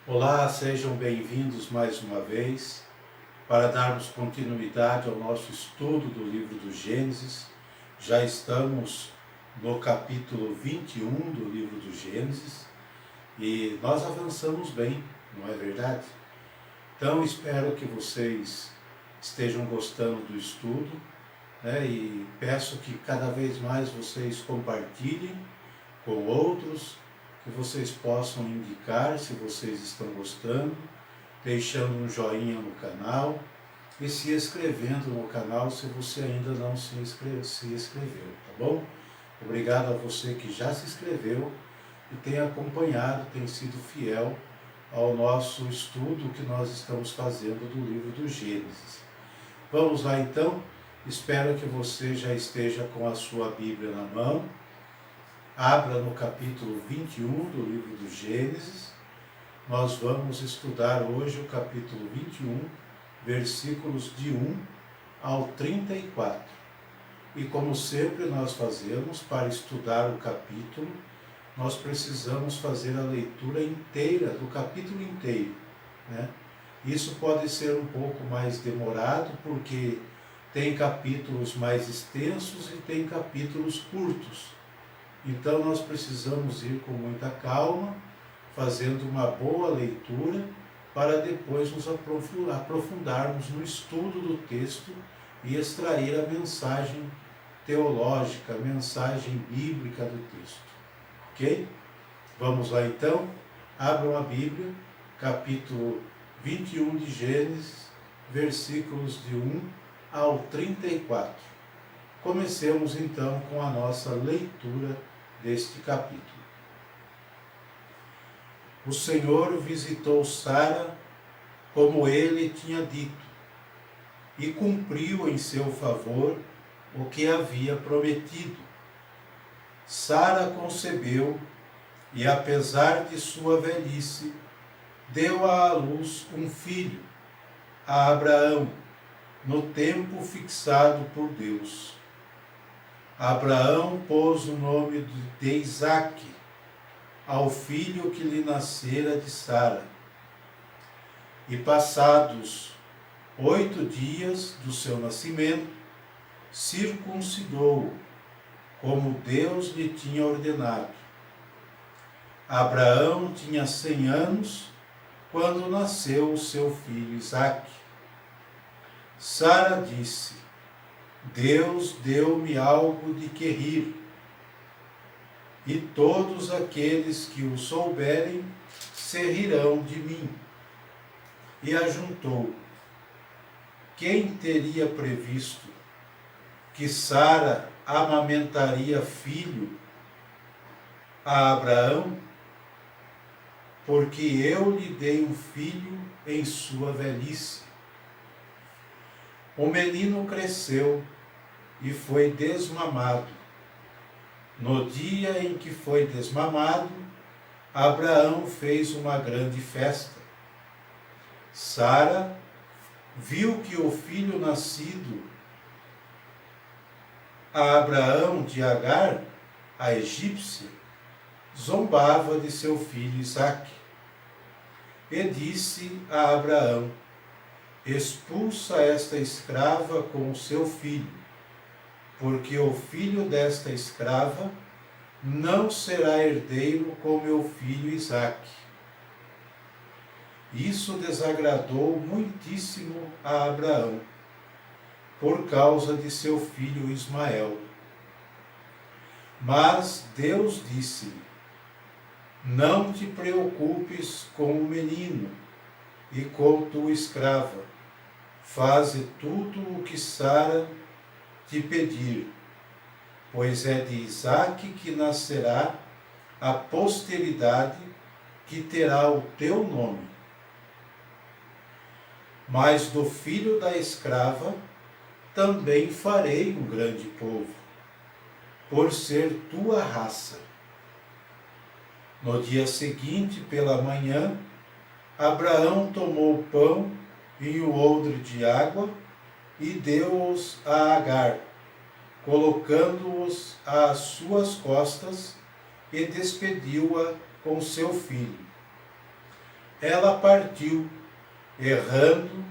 Olá, sejam bem-vindos mais uma vez para darmos continuidade ao nosso estudo do livro do Gênesis. Já estamos no capítulo 21 do livro do Gênesis e nós avançamos bem, não é verdade? Então espero que vocês estejam gostando do estudo, né? E peço que cada vez mais vocês compartilhem com outros, que vocês possam indicar se vocês estão gostando, deixando um joinha no canal e se inscrevendo no canal se você ainda não se inscreveu, tá bom? Obrigado a você que já se inscreveu e tem acompanhado, tem sido fiel ao nosso estudo que nós estamos fazendo do livro do Gênesis. Vamos lá então, espero que você já esteja com a sua Bíblia na mão. Abra no capítulo 21 do livro do Gênesis. Nós vamos estudar hoje o capítulo 21, versículos de 1 ao 34. E como sempre nós fazemos, para estudar o capítulo, nós precisamos fazer a leitura inteira, do capítulo inteiro, né? Isso pode ser um pouco mais demorado, porque tem capítulos mais extensos e tem capítulos curtos. Então nós precisamos ir com muita calma, fazendo uma boa leitura, para depois nos aprofundarmos no estudo do texto e extrair a mensagem teológica, a mensagem bíblica do texto. Ok? Vamos lá então, abram a Bíblia, capítulo 21 de Gênesis, versículos de 1 ao 34. Comecemos então com a nossa leitura deste capítulo. O Senhor visitou Sara como ele tinha dito, e cumpriu em seu favor o que havia prometido. Sara concebeu e, apesar de sua velhice, deu à luz um filho, a Abraão, no tempo fixado por Deus. Abraão pôs o nome de Isaque ao filho que lhe nascera de Sara. E passados 8 dias do seu nascimento, circuncidou-o, como Deus lhe tinha ordenado. Abraão tinha 100 anos quando nasceu o seu filho Isaque. Sara disse: Deus deu-me algo de que rir, e todos aqueles que o souberem se rirão de mim. E ajuntou: quem teria previsto que Sara amamentaria filho a Abraão? Porque eu lhe dei um filho em sua velhice. O menino cresceu e foi desmamado. No dia em que foi desmamado, Abraão fez uma grande festa. Sara viu que o filho nascido a Abraão de Agar, a egípcia, zombava de seu filho Isaque. E disse a Abraão: expulsa esta escrava com o seu filho, porque o filho desta escrava não será herdeiro com meu filho Isaque. Isso desagradou muitíssimo a Abraão, por causa de seu filho Ismael. Mas Deus disse-lhe: não te preocupes com o menino e com tua escrava. Faze tudo o que Sara te pedir, pois é de Isaque que nascerá a posteridade que terá o teu nome. Mas do filho da escrava também farei um grande povo, por ser tua raça. No dia seguinte, pela manhã, Abraão tomou o pão e o odre de água e deu-os a Agar, colocando-os às suas costas, e despediu-a com seu filho. ela partiu, errando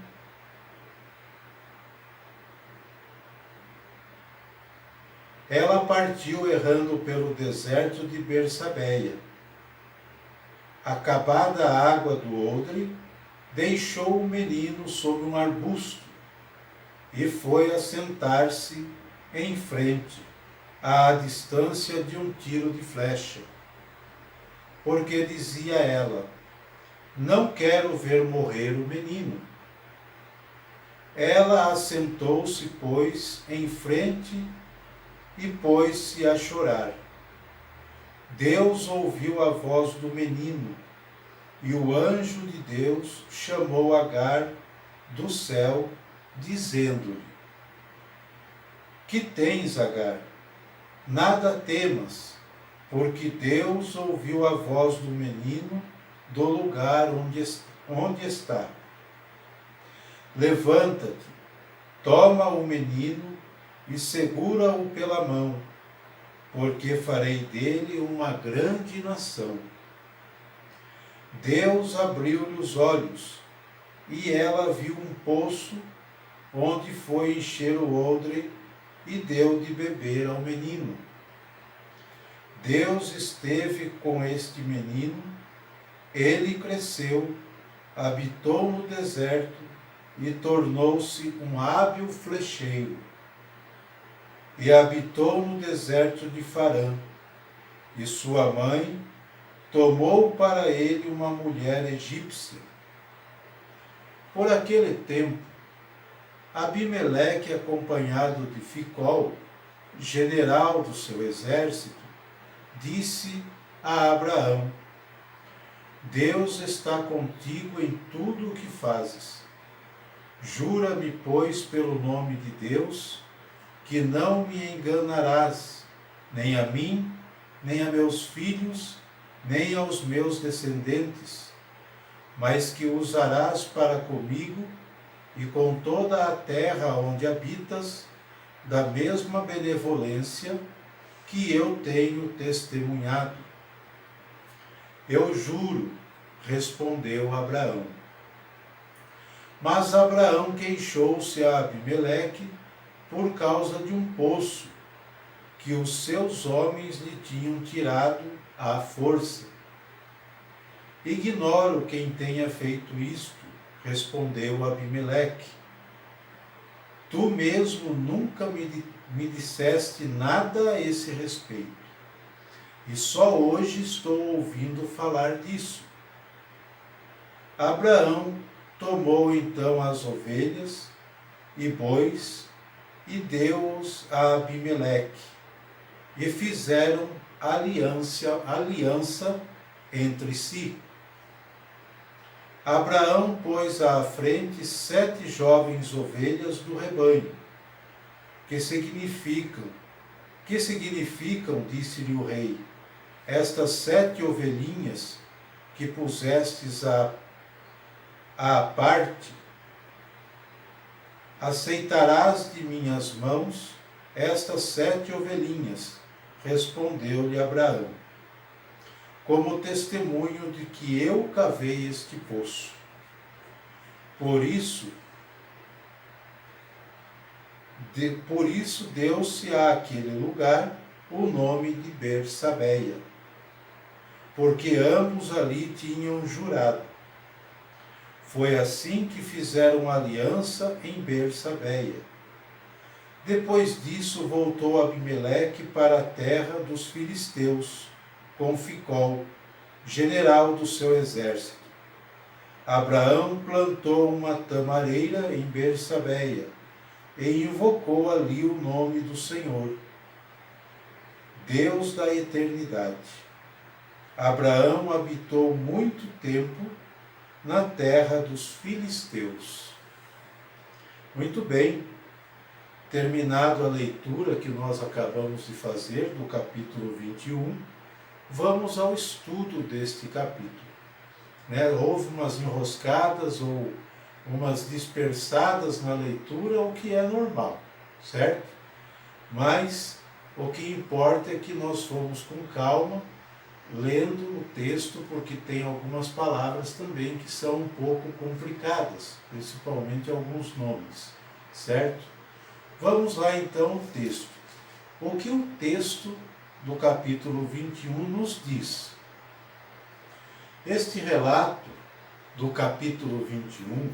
pelo deserto de Bersabeia. Acabada a água do odre, deixou o menino sob um arbusto e foi assentar-se em frente, à distância de um tiro de flecha. Porque dizia ela: não quero ver morrer o menino. Ela assentou-se, pois, em frente e pôs-se a chorar. Deus ouviu a voz do menino, e o anjo de Deus chamou Agar do céu, dizendo-lhe: que tens, Agar? Nada temas, porque Deus ouviu a voz do menino do lugar onde está. Levanta-te, toma o menino e segura-o pela mão, porque farei dele uma grande nação. Deus abriu-lhe os olhos, e ela viu um poço, onde foi encher o odre e deu de beber ao menino. Deus esteve com este menino, ele cresceu, habitou no deserto e tornou-se um hábil flecheiro. E habitou no deserto de Farã, e sua mãe tomou para ele uma mulher egípcia. Por aquele tempo, Abimeleque, acompanhado de Ficol, general do seu exército, disse a Abraão: Deus está contigo em tudo o que fazes. Jura-me, pois, pelo nome de Deus, que não me enganarás, nem a mim, nem a meus filhos, nem aos meus descendentes, mas que usarás para comigo e com toda a terra onde habitas, da mesma benevolência que eu tenho testemunhado. Eu juro, respondeu Abraão. Mas Abraão queixou-se a Abimeleque por causa de um poço que os seus homens lhe tinham tirado à força. Ignoro quem tenha feito isto, respondeu Abimeleque. Tu mesmo nunca me disseste nada a esse respeito, e só hoje estou ouvindo falar disso. Abraão tomou então as ovelhas e bois e deu-os a Abimeleque, e fizeram aliança entre si. Abraão pôs à frente 7 jovens ovelhas do rebanho, que significam, disse-lhe o rei, estas 7 ovelhinhas que pusestes à parte, aceitarás de minhas mãos estas 7 ovelhinhas, respondeu-lhe Abraão, como testemunho de que eu cavei este poço. Por isso deu-se àquele lugar o nome de Bersabeia, porque ambos ali tinham jurado. Foi assim que fizeram aliança em Bersabeia. Depois disso voltou Abimeleque para a terra dos filisteus, com Ficol, general do seu exército. Abraão plantou uma tamareira em Bersabeia e invocou ali o nome do Senhor, Deus da eternidade. Abraão habitou muito tempo na terra dos filisteus. Muito bem, terminado a leitura que nós acabamos de fazer do capítulo 21, vamos ao estudo deste capítulo. Houve umas enroscadas ou umas dispersadas na leitura, o que é normal, certo? Mas o que importa é que nós fomos com calma lendo o texto, porque tem algumas palavras também que são um pouco complicadas, principalmente alguns nomes, certo? Vamos lá então o texto. O que o texto do capítulo 21 nos diz? Este relato do capítulo 21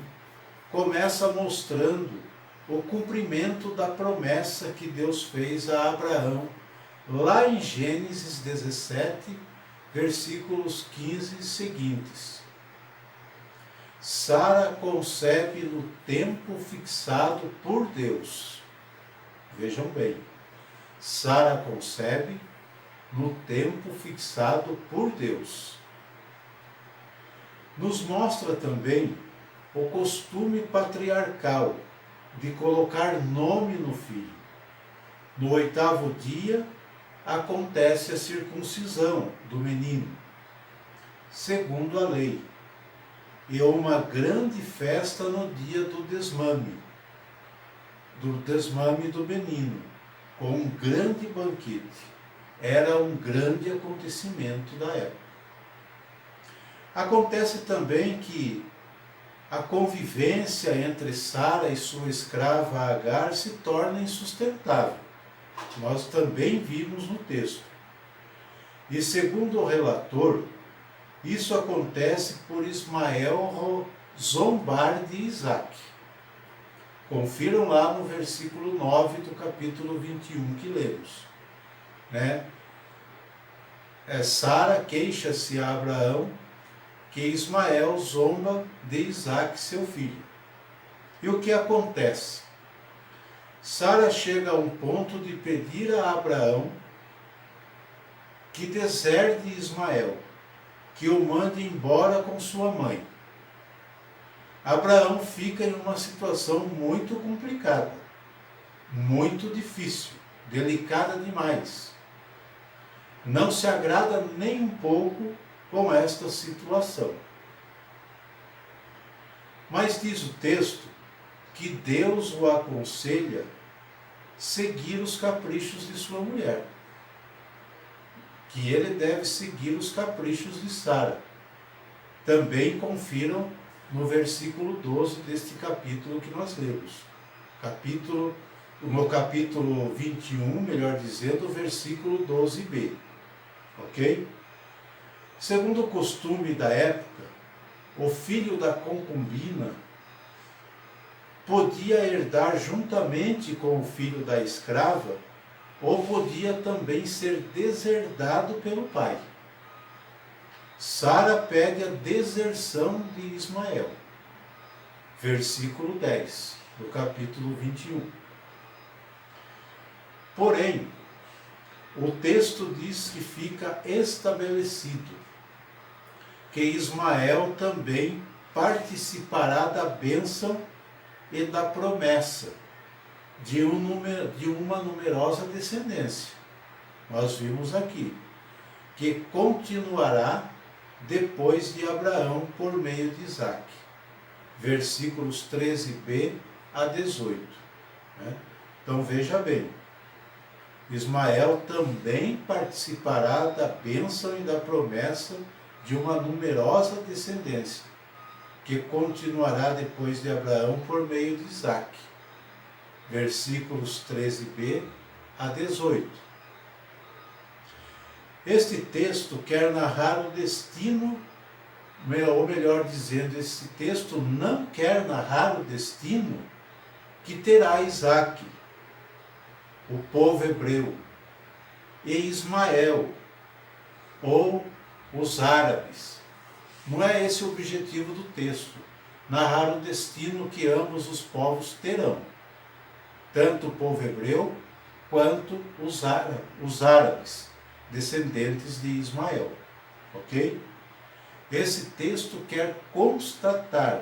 começa mostrando o cumprimento da promessa que Deus fez a Abraão, lá em Gênesis 17, versículos 15 e seguintes. Sara concebe no tempo fixado por Deus. Vejam bem, Sara concebe no tempo fixado por Deus. Nos mostra também o costume patriarcal de colocar nome no filho. No 8º dia, acontece a circuncisão do menino, segundo a lei, e uma grande festa no dia do desmame do menino, com um grande banquete. Era um grande acontecimento da época. Acontece também que a convivência entre Sara e sua escrava Agar se torna insustentável. Nós também vimos no texto. E segundo o relator, isso acontece por Ismael zombar de Isaac. Confiram lá no versículo 9 do capítulo 21 que lemos. Sara queixa-se a Abraão que Ismael zomba de Isaac, seu filho. E o que acontece? Sara chega a um ponto de pedir a Abraão que deserde Ismael, que o mande embora com sua mãe. Abraão fica em uma situação muito complicada, muito difícil, delicada demais. Não se agrada nem um pouco com esta situação. Mas diz o texto que Deus o aconselha seguir os caprichos de sua mulher, que ele deve seguir os caprichos de Sara. Também confiram no versículo 12 deste capítulo que nós lemos. No capítulo 21, melhor dizendo, versículo 12b. Ok? Segundo o costume da época, o filho da concubina podia herdar juntamente com o filho da escrava, ou podia também ser deserdado pelo pai. Sara pede a deserção de Ismael. Versículo 10 do capítulo 21. Porém, o texto diz que fica estabelecido que Ismael também participará da bênção e da promessa de uma numerosa descendência. Nós vimos aqui que continuará depois de Abraão por meio de Isaac. Versículos 13b a 18. Então veja bem, Ismael também participará da bênção e da promessa de uma numerosa descendência, que continuará depois de Abraão por meio de Isaac. Versículos 13b a 18. Este texto quer narrar o destino, ou melhor dizendo, este texto não quer narrar o destino que terá Isaac, o povo hebreu, e Ismael, ou os árabes. Não é esse o objetivo do texto, narrar o destino que ambos os povos terão, tanto o povo hebreu quanto os árabes, descendentes de Ismael. Ok? Esse texto quer constatar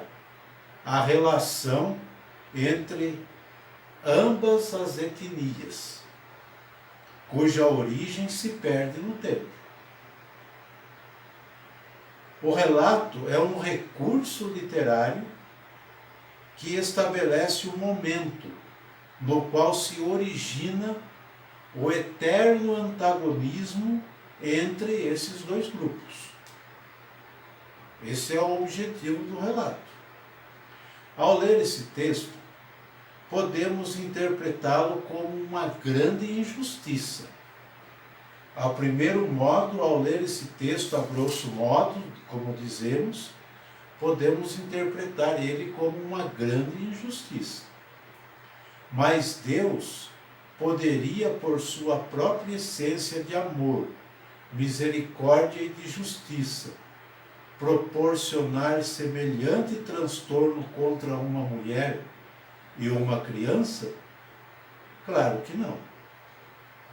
a relação entre ambas as etnias, cuja origem se perde no tempo. O relato é um recurso literário que estabelece o momento no qual se origina o eterno antagonismo entre esses dois grupos. Esse é o objetivo do relato. Ao ler esse texto, podemos interpretá-lo como uma grande injustiça. Ao primeiro modo, ao ler esse texto, a grosso modo, como dizemos, podemos interpretar ele como uma grande injustiça. Mas Deus poderia, por sua própria essência de amor, misericórdia e de justiça, proporcionar semelhante transtorno contra uma mulher e uma criança? Claro que não.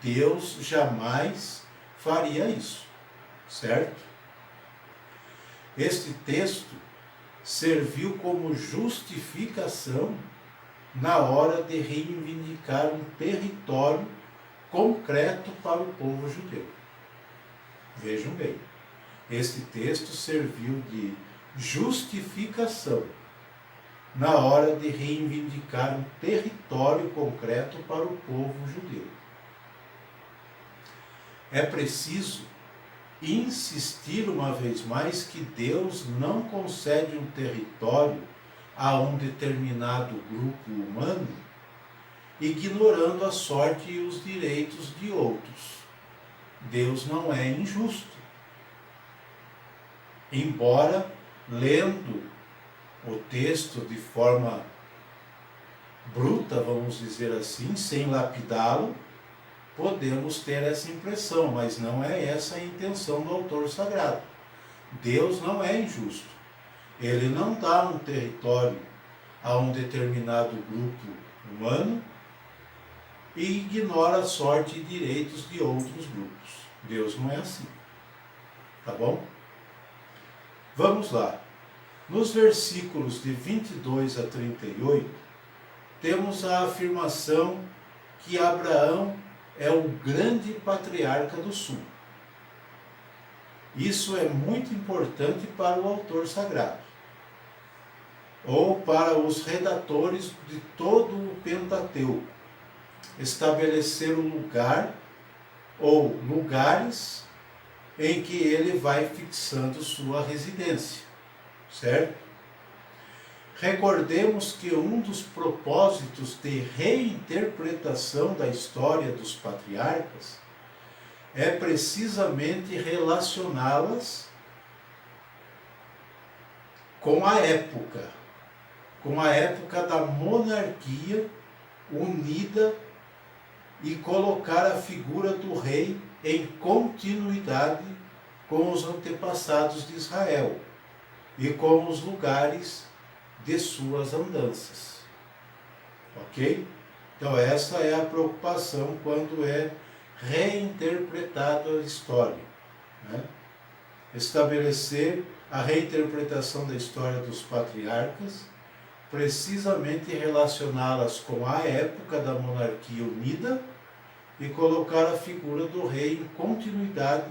Deus jamais faria isso, certo? Este texto serviu como justificação na hora de reivindicar um território concreto para o povo judeu. Vejam bem, este texto serviu de justificação na hora de reivindicar um território concreto para o povo judeu. É preciso insistir uma vez mais que Deus não concede um território a um determinado grupo humano, ignorando a sorte e os direitos de outros. Deus não é injusto. Embora, lendo o texto de forma bruta, vamos dizer assim, sem lapidá-lo, podemos ter essa impressão, mas não é essa a intenção do autor sagrado. Deus não é injusto. Ele não dá um território a um determinado grupo humano e ignora a sorte e direitos de outros grupos. Deus não é assim. Tá bom? Vamos lá. Nos versículos de 22 a 38, temos a afirmação que Abraão é o grande patriarca do sul. Isso é muito importante para o autor sagrado, ou para os redatores de todo o Pentateuco, estabelecer um lugar ou lugares em que ele vai fixando sua residência, certo? Recordemos que um dos propósitos de reinterpretação da história dos patriarcas é precisamente relacioná-las com a época da monarquia unida e colocar a figura do rei em continuidade com os antepassados de Israel e com os lugares de suas andanças. Ok? Então essa é a preocupação quando é reinterpretada a história, né? Estabelecer a reinterpretação da história dos patriarcas, precisamente relacioná-las com a época da monarquia unida e colocar a figura do rei em continuidade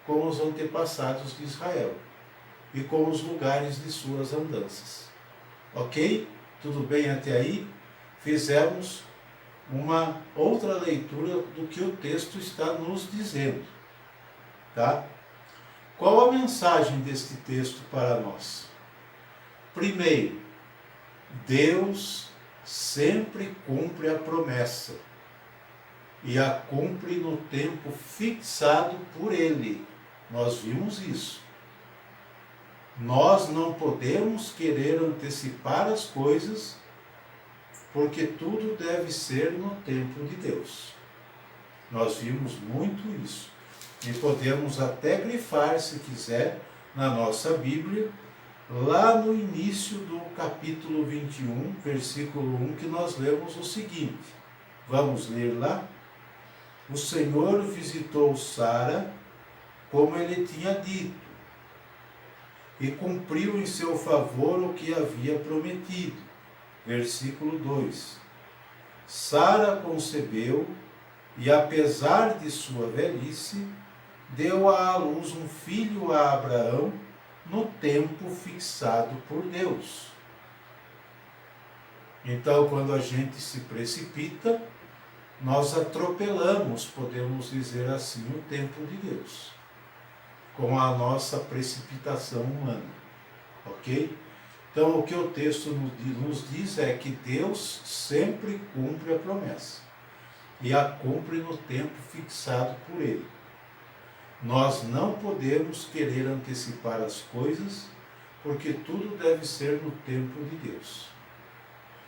com os antepassados de Israel e com os lugares de suas andanças. Ok? Tudo bem até aí? Fizemos uma outra leitura do que o texto está nos dizendo. Tá? Qual a mensagem deste texto para nós? Primeiro, Deus sempre cumpre a promessa e a cumpre no tempo fixado por Ele. Nós vimos isso. Nós não podemos querer antecipar as coisas, porque tudo deve ser no tempo de Deus. Nós vimos muito isso. E podemos até grifar, se quiser, na nossa Bíblia, lá no início do capítulo 21, versículo 1, que nós lemos o seguinte. Vamos ler lá? O Senhor visitou Sara, como ele tinha dito, e cumpriu em seu favor o que havia prometido. Versículo 2. Sara concebeu e, apesar de sua velhice, deu à luz um filho a Abraão no tempo fixado por Deus. Então, quando a gente se precipita, nós atropelamos, podemos dizer assim, o tempo de Deus, com a nossa precipitação humana, ok? Então, o que o texto nos diz é que Deus sempre cumpre a promessa, e a cumpre no tempo fixado por Ele. Nós não podemos querer antecipar as coisas, porque tudo deve ser no tempo de Deus.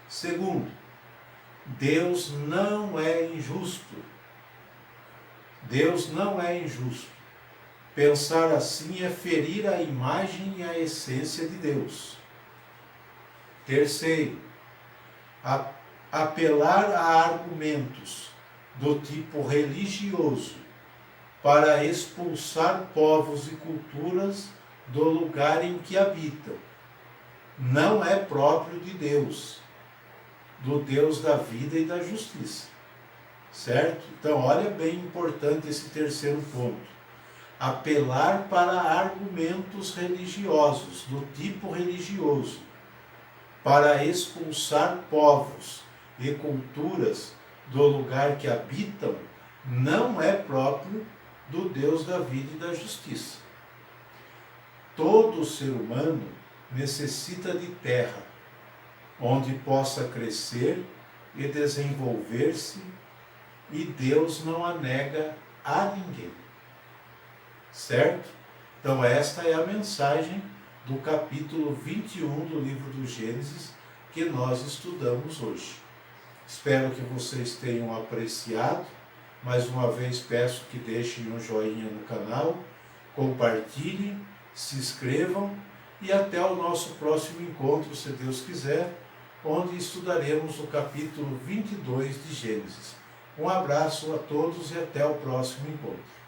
Segundo, Deus não é injusto. Deus não é injusto. Pensar assim é ferir a imagem e a essência de Deus. Terceiro, apelar a argumentos do tipo religioso para expulsar povos e culturas do lugar em que habitam não é próprio de Deus, do Deus da vida e da justiça. Certo? Então, olha bem importante esse terceiro ponto. Apelar para argumentos religiosos, do tipo religioso, para expulsar povos e culturas do lugar que habitam, não é próprio do Deus da vida e da justiça. Todo ser humano necessita de terra, onde possa crescer e desenvolver-se, e Deus não a nega a ninguém. Certo? Então esta é a mensagem do capítulo 21 do livro do Gênesis que nós estudamos hoje. Espero que vocês tenham apreciado. Mais uma vez peço que deixem um joinha no canal, compartilhem, se inscrevam e até o nosso próximo encontro, se Deus quiser, onde estudaremos o capítulo 22 de Gênesis. Um abraço a todos e até o próximo encontro.